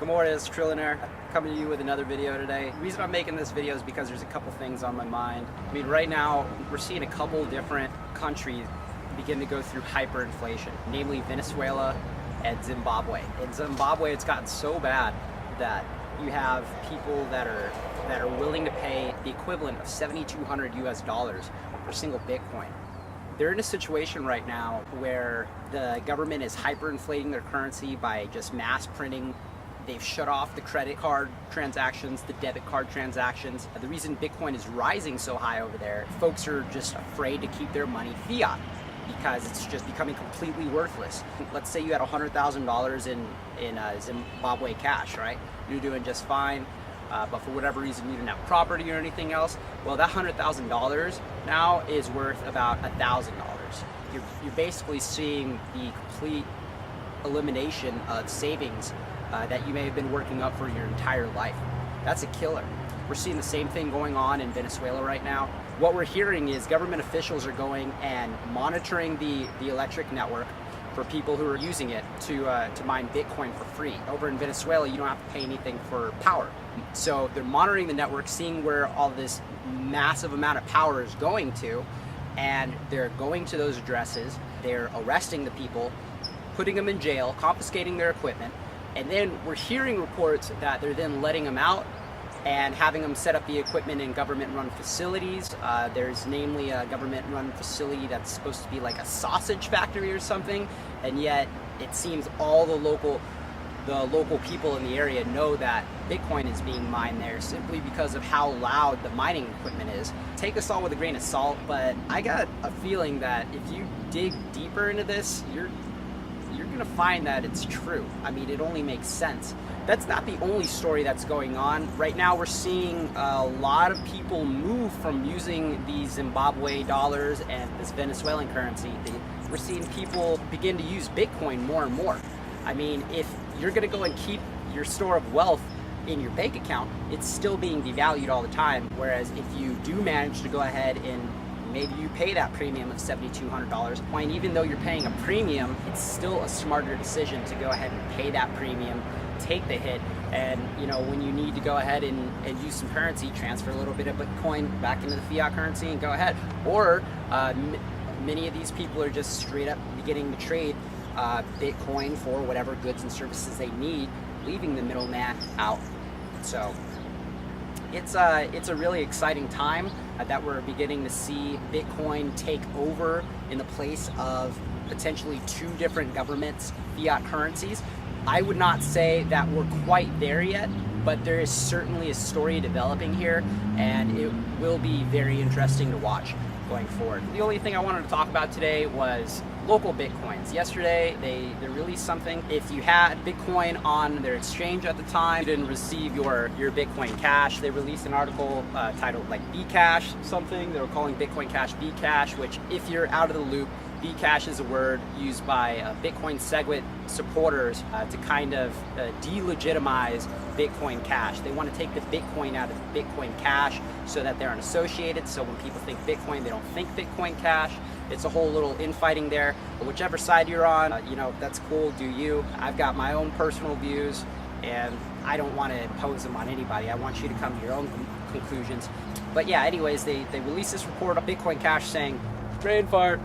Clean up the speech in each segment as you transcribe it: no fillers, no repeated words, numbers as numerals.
Good morning, it's Trillinair coming to you with another video today. The reason I'm making this video is because there's a couple things on my mind. I mean, right now we're seeing a couple different countries begin to go through hyperinflation, namely Venezuela and Zimbabwe. In Zimbabwe, it's gotten so bad that you have people that are willing to pay the equivalent of 7,200 US dollars for a single Bitcoin. They're in a situation right now where the government is hyperinflating their currency by just mass printing. They've shut off the credit card transactions, the debit card transactions. The reason Bitcoin is rising so high over there, folks are just afraid to keep their money fiat because it's just becoming completely worthless. Let's say you had $100,000 in Zimbabwe cash, right? You're doing just fine, but for whatever reason you didn't have property or anything else. Well, that $100,000 now is worth about $1,000. You're basically seeing the complete elimination of savings that you may have been working up for your entire life. That's a killer. We're seeing the same thing going on in Venezuela right now. What we're hearing is government officials are going and monitoring the electric network for people who are using it to mine Bitcoin for free. Over in Venezuela, you don't have to pay anything for power. So they're monitoring the network, seeing where all this massive amount of power is going to, and they're going to those addresses, they're arresting the people, putting them in jail, confiscating their equipment, and then we're hearing reports that they're then letting them out and having them set up the equipment in government-run facilities. There's namely a government-run facility that's supposed to be like a sausage factory or something, and yet it seems all the local people in the area know that Bitcoin is being mined there simply because of how loud the mining equipment is. Take us all with a grain of salt, but I got a feeling that if you dig deeper into this, you're gonna find that it's true. I mean, it only makes sense. That's not the only story that's going on. Right now we're seeing a lot of people move from using the Zimbabwe dollars and this Venezuelan currency. We're seeing people begin to use Bitcoin more and more. I mean, if you're gonna go and keep your store of wealth in your bank account, it's still being devalued all the time. Whereas if you do manage to go ahead and maybe you pay that premium of $7,200. And even though you're paying a premium, it's still a smarter decision to go ahead and pay that premium, take the hit, and when you need to go ahead and use some currency, transfer a little bit of Bitcoin back into the fiat currency and go ahead. Or many of these people are just straight up beginning to trade Bitcoin for whatever goods and services they need, leaving the middleman out. So it's a really exciting time that we're beginning to see Bitcoin take over in the place of potentially two different governments' fiat currencies. I would not say that we're quite there yet, but there is certainly a story developing here, and it will be very interesting to watch going forward. The only thing I wanted to talk about today was LocalBitcoins. Yesterday, they released something. If you had Bitcoin on their exchange at the time, you didn't receive your Bitcoin Cash. They released an article titled like Bcash something. They were calling Bitcoin Cash Bcash, which if you're out of the loop, Bcash is a word used by Bitcoin SegWit supporters to kind of delegitimize Bitcoin Cash. They want to take the Bitcoin out of Bitcoin Cash so that they're unassociated. So when people think Bitcoin, they don't think Bitcoin Cash. It's a whole little infighting there. But whichever side you're on, that's cool, do you. I've got my own personal views, and I don't want to impose them on anybody. I want you to come to your own conclusions. But yeah, anyways, they released this report of Bitcoin Cash saying, brain fart.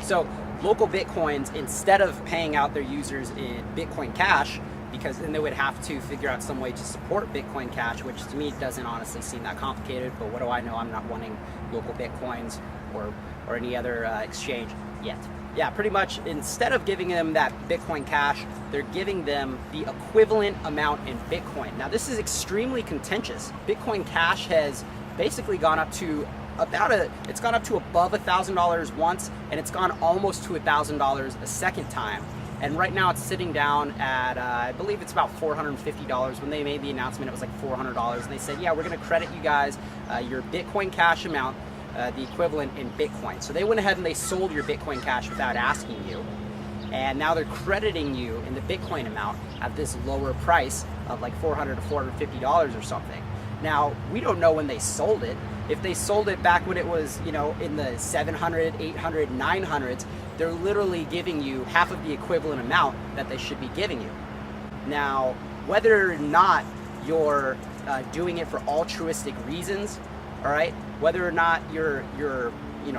So LocalBitcoins, instead of paying out their users in Bitcoin Cash, because then they would have to figure out some way to support Bitcoin Cash, which to me doesn't honestly seem that complicated, but what do I know? I'm not wanting LocalBitcoins or any other exchange yet. Yeah, pretty much instead of giving them that Bitcoin Cash, they're giving them the equivalent amount in Bitcoin. Now this is extremely contentious. Bitcoin Cash has basically gone up to it's gone up to above $1,000 once, and it's gone almost to $1,000 a second time. And right now it's sitting down at, I believe it's about $450. When they made the announcement, it was like $400. And they said, yeah, we're gonna credit you guys your Bitcoin Cash amount, the equivalent in Bitcoin. So they went ahead and they sold your Bitcoin Cash without asking you. And now they're crediting you in the Bitcoin amount at this lower price of like $400 to $450 or something. Now, we don't know when they sold it. If they sold it back when it was, in the 700, 800, 900s, they're literally giving you half of the equivalent amount that they should be giving you. Now, whether or not you're doing it for altruistic reasons, all right, whether or not you're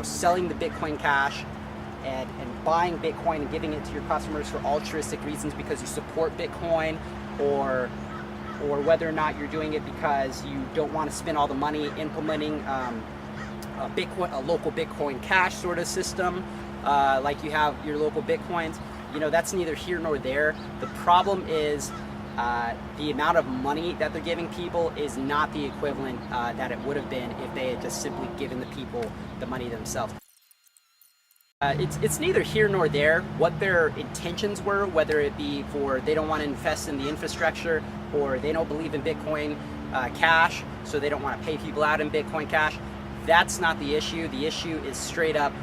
selling the Bitcoin Cash and buying Bitcoin and giving it to your customers for altruistic reasons because you support Bitcoin, or whether or not you're doing it because you don't want to spend all the money implementing a local Bitcoin Cash sort of system, like you have your local Bitcoins, that's neither here nor there. The problem is the amount of money that they're giving people is not the equivalent that it would have been if they had just simply given the people the money themselves. It's neither here nor there what their intentions were, whether it be for they don't want to invest in the infrastructure, or they don't believe in Bitcoin Cash, so they don't want to pay people out in Bitcoin Cash. That's not the issue. The issue is straight up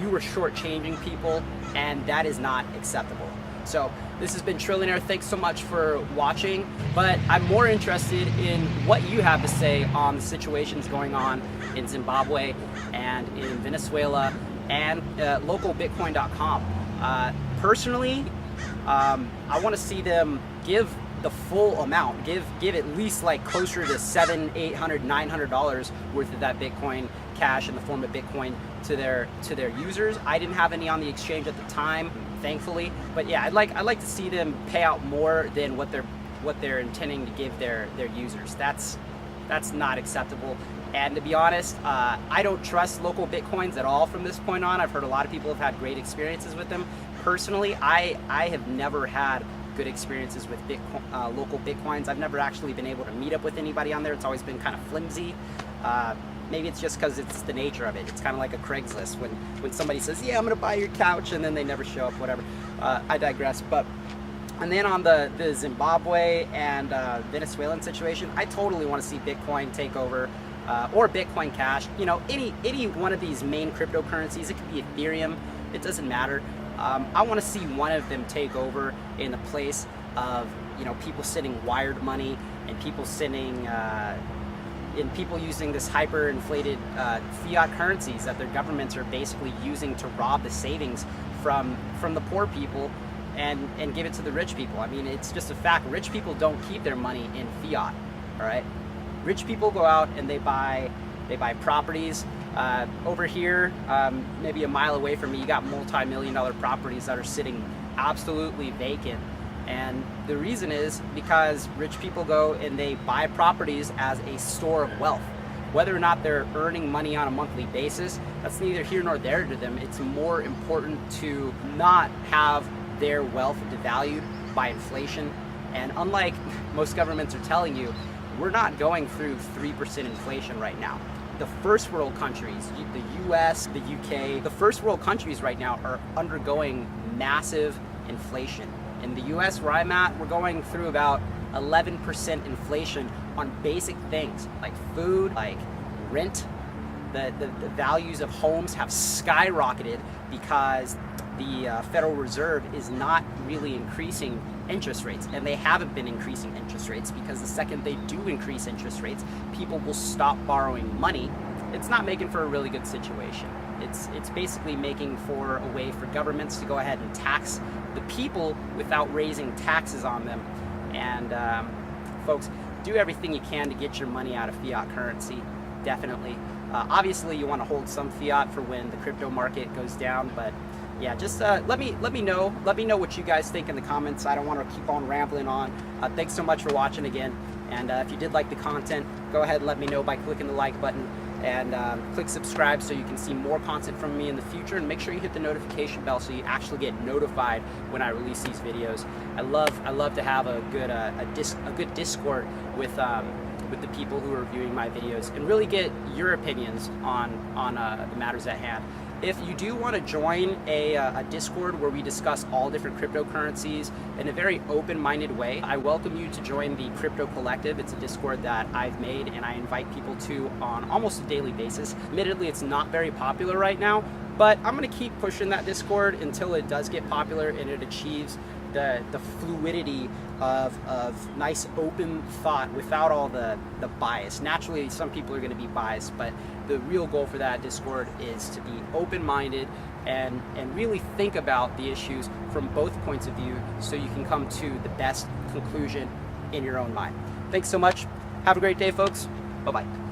you were shortchanging people, and that is not acceptable. So this has been Trillinair. Thanks so much for watching, but I'm more interested in what you have to say on the situations going on in Zimbabwe and in Venezuela and LocalBitcoin.com. Personally, I want to see them give the full amount, give at least like closer to $700, $800, $900 worth of that Bitcoin Cash in the form of Bitcoin to their users. I didn't have any on the exchange at the time, thankfully, but yeah, I'd like to see them pay out more than what they're intending to give their users. That's not acceptable. And to be honest, I don't trust LocalBitcoins at all from this point on. I've heard a lot of people have had great experiences with them. Personally, I have never had good experiences with LocalBitcoins. I've never actually been able to meet up with anybody on there. It's always been kind of flimsy. Maybe it's just because it's the nature of it. It's kind of like a Craigslist when somebody says, yeah, I'm gonna buy your couch, and then they never show up, whatever. I digress. And then on the Zimbabwe and Venezuelan situation, I totally want to see Bitcoin take over, or Bitcoin Cash. Any one of these main cryptocurrencies. It could be Ethereum. It doesn't matter. I want to see one of them take over in the place of people sending wired money and people sending people using this hyperinflated fiat currencies that their governments are basically using to rob the savings from the poor people and give it to the rich people. I mean, it's just a fact. Rich people don't keep their money in fiat. All right, rich people go out and they buy properties. Over here, maybe a mile away from me, you got multi-million-dollar properties that are sitting absolutely vacant. And the reason is because rich people go and they buy properties as a store of wealth. Whether or not they're earning money on a monthly basis, that's neither here nor there to them. It's more important to not have their wealth devalued by inflation. And unlike most governments are telling you, we're not going through 3% inflation right now. The first world countries, the US, the UK, the first world countries right now are undergoing massive inflation. In the US, where I'm at, we're going through about 11% inflation on basic things like food, like rent. The values of homes have skyrocketed because the Federal Reserve is not really increasing interest rates, and they haven't been increasing interest rates because the second they do increase interest rates, people will stop borrowing money. It's not making for a really good situation. It's basically making for a way for governments to go ahead and tax the people without raising taxes on them. And folks, do everything you can to get your money out of fiat currency, definitely. Obviously, you want to hold some fiat for when the crypto market goes down, but yeah, just let me know what you guys think in the comments. I don't want to keep on rambling on. Thanks so much for watching again, and if you did like the content, go ahead and let me know by clicking the like button, and click subscribe so you can see more content from me in the future, and make sure you hit the notification bell so you actually get notified when I release these videos. I love to have a good Discord with the people who are viewing my videos and really get your opinions on the matters at hand. If you do want to join a Discord where we discuss all different cryptocurrencies in a very open-minded way, I welcome you to join the Crypto Collective. It's a Discord that I've made and I invite people to on almost a daily basis. Admittedly, it's not very popular right now, but I'm going to keep pushing that Discord until it does get popular and it achieves the fluidity of nice open thought without all the bias. Naturally, some people are going to be biased, but the real goal for that Discord is to be open-minded and really think about the issues from both points of view so you can come to the best conclusion in your own mind. Thanks so much. Have a great day, folks. Bye-bye.